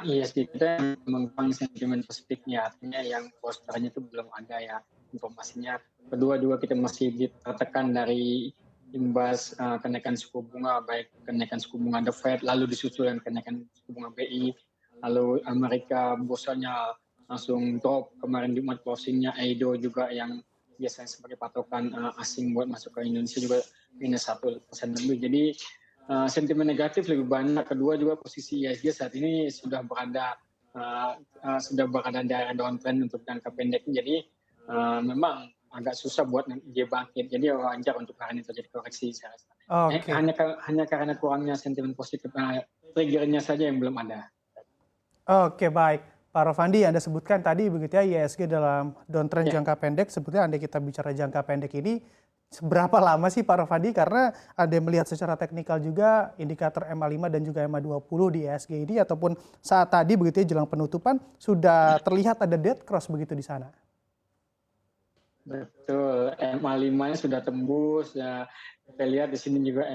ISG kita yang mengembang sentimen positifnya, artinya yang posternya itu belum ada ya informasinya. Kedua juga kita masih tertekan dari imbas kenaikan suku bunga, baik kenaikan suku bunga The Fed, lalu disusul dengan kenaikan suku bunga BI, lalu Amerika bursanya langsung drop kemarin Jumat closingnya, Eido juga yang biasanya sebagai patokan asing buat masuk ke Indonesia juga -1% lebih. Jadi sentimen negatif lebih banyak. Kedua juga posisi ISG saat ini sudah berada di area downtrend untuk jangka pendek. Jadi memang agak susah buat dia bangkit. Jadi wajar untuk hari ini terjadi koreksi saya rasa. Oke. Hanya karena kurangnya sentimen positif, triggernya saja yang belum ada. Oke, baik. Pak Rofandi, Anda sebutkan tadi begitu ya IHSG dalam downtrend Ya, jangka pendek. Sebetulnya andai kita bicara jangka pendek ini, seberapa lama sih Pak Rofandi? Karena Anda melihat secara teknikal juga indikator MA5 dan juga MA20 di IHSG ini, ataupun saat tadi begitu ya jelang penutupan, sudah terlihat ada dead cross begitu di sana. betul. MA5-nya sudah tembus. Ya, kita lihat di sini juga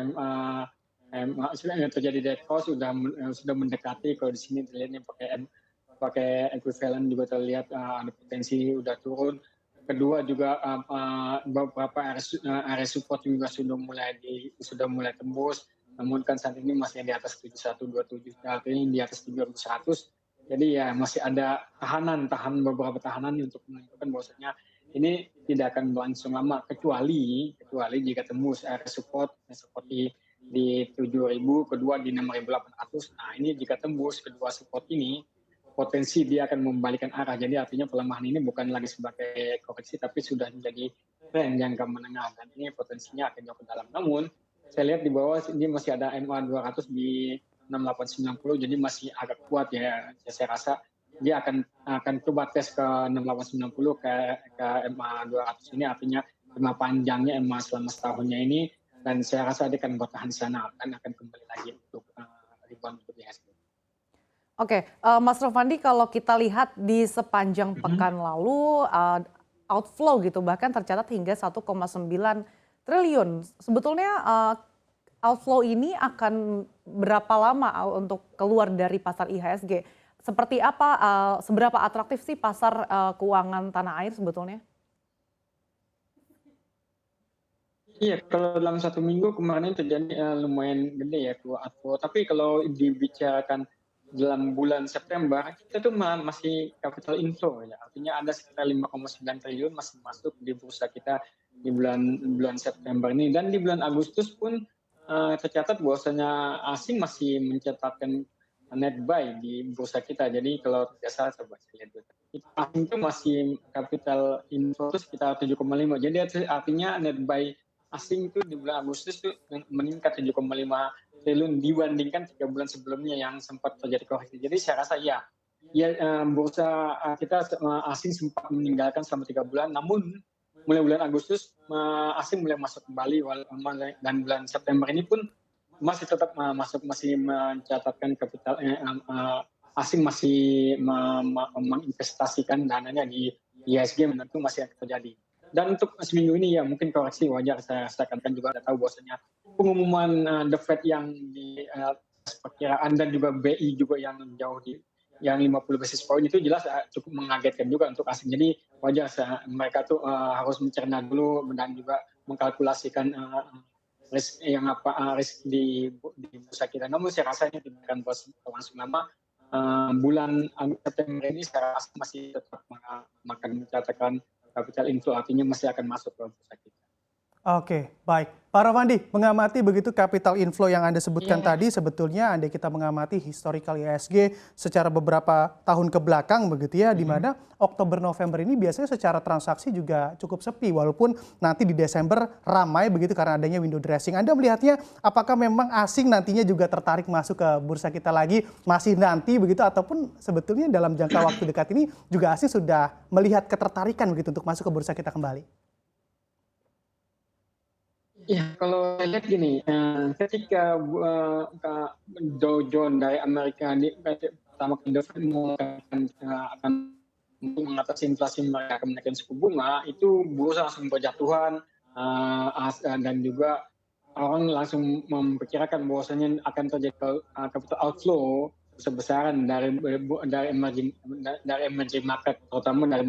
sudah terjadi dead cross, sudah mendekati. Kalau di sini terlihatnya pakai equivalent juga terlihat ada potensi udah turun. Kedua juga beberapa area support juga sudah mulai tembus. Namun kan saat ini masih di atas 7127, artinya di atas 7100. Jadi ya masih ada beberapa tahanan untuk menentukan bahwasanya ini tidak akan berlangsung lama kecuali jika tembus area support seperti di 7000, kedua di 6800. Nah, ini jika tembus kedua support ini potensi dia akan membalikan arah. Jadi artinya pelemahan ini bukan lagi sebagai koreksi, tapi sudah menjadi tren jangka menengah. Dan ini potensinya akan jauh ke dalam. Namun, saya lihat di bawah ini masih ada MA 200 di 6890, jadi masih agak kuat ya. Saya rasa dia akan coba tes ke 6890 ke MA 200 ini, artinya MA panjangnya MA selama setahunnya ini, dan saya rasa dia akan bertahan di sana, akan kembali lagi untuk rebound untuk IHSG. Oke, Mas Rofandi, kalau kita lihat di sepanjang pekan lalu, outflow gitu bahkan tercatat hingga 1,9 triliun. Sebetulnya, outflow ini akan berapa lama untuk keluar dari pasar IHSG? Seperti apa, seberapa atraktif sih pasar keuangan tanah air sebetulnya? Iya, kalau dalam 1 minggu kemarin terjadi lumayan gede ya outflow. Tapi kalau dibicarakan dalam bulan September, kita tuh masih capital inflow ya. Artinya ada sekitar 5,9 triliun masih masuk di bursa kita di bulan bulan September ini. Dan di bulan Agustus pun tercatat bahwasanya asing masih mencatatkan net buy di bursa kita. Jadi kalau tidak salah, coba saya lihat dulu. Asing itu masih capital inflow itu sekitar 7,5. Jadi artinya net buy asing itu di bulan Agustus itu meningkat 7,5 triliun dibandingkan 3 bulan sebelumnya yang sempat terjadi koreksi. Jadi saya rasa bursa kita asing sempat meninggalkan selama 3 bulan, namun mulai bulan Agustus asing mulai masuk kembali, dan bulan September ini pun masih tetap masih mencatatkan kapital asing masih menginvestasikan dananya di IHSG, tentu masih akan terjadi. Dan untuk seminggu ini ya mungkin koreksi wajar, saya katakan juga ada tahu bahwasanya pengumuman The Fed yang di perkiraan dan juga BI juga yang jauh yang 50 basis point itu jelas cukup mengagetkan juga untuk asing. Jadi wajar mereka tuh harus mencerna dulu dan juga mengkalkulasikan risk risk di bursa kita. Namun saya rasa ini tidak akan berlangsung lama. Bulan September ini saya rasa masih tetap akan mencatatkan capital inflow, artinya masih akan masuk ke bursa kita. Oke, baik. Pak Rofandi, mengamati begitu capital inflow yang Anda sebutkan tadi, sebetulnya andai kita mengamati historical IHSG secara beberapa tahun ke belakang begitu ya, di mana Oktober-November ini biasanya secara transaksi juga cukup sepi, walaupun nanti di Desember ramai begitu karena adanya window dressing. Anda melihatnya apakah memang asing nantinya juga tertarik masuk ke bursa kita lagi, masih nanti begitu, ataupun sebetulnya dalam jangka waktu dekat ini juga asing sudah melihat ketertarikan begitu untuk masuk ke bursa kita kembali? Ya, kalau saya lihat gini, ketika Dow Jones dari Amerika pertama kali The Fed akan untuk mengatasi inflasi, mereka akan menaikkan suku bunga, itu bursa langsung berjatuhan, dan juga orang langsung memperkirakan bahwasanya akan terjadi capital outflow besar-besaran dari emerging market, terutama dari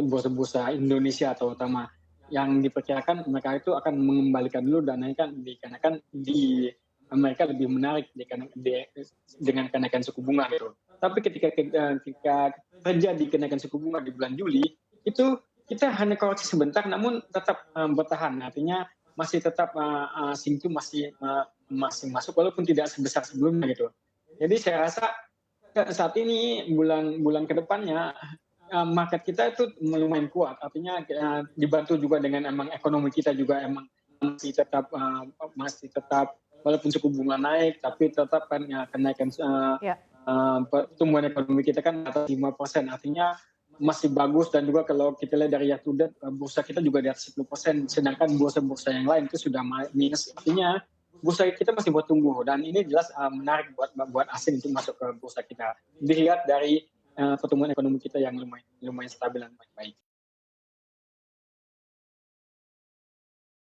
bursa-bursa Indonesia terutama, yang diperkirakan mereka itu akan mengembalikan dulu dananya kan dikarenakan di Amerika lebih menarik dengan kenaikan suku bunga gitu. Tapi ketika terjadi kenaikan suku bunga di bulan Juli, itu kita hanya koreksi sebentar namun tetap bertahan. Artinya masih tetap Sing itu masih masuk walaupun tidak sebesar sebelumnya gitu. Jadi saya rasa saat ini bulan ke depannya market kita itu lumayan kuat. Artinya dibantu juga dengan emang ekonomi kita juga emang masih tetap walaupun suku bunga naik tapi tetap kan kenaikan Ya. pertumbuhan ekonomi kita kan atas 5%. Artinya masih bagus dan juga kalau kita lihat dari year to date bursa kita juga di atas 10%, sedangkan bursa-bursa yang lain itu sudah minus. Artinya bursa kita masih bertumbuh dan ini jelas menarik buat asing untuk masuk ke bursa kita. Dilihat dari pertumbuhan ekonomi kita yang lumayan stabil dan baik.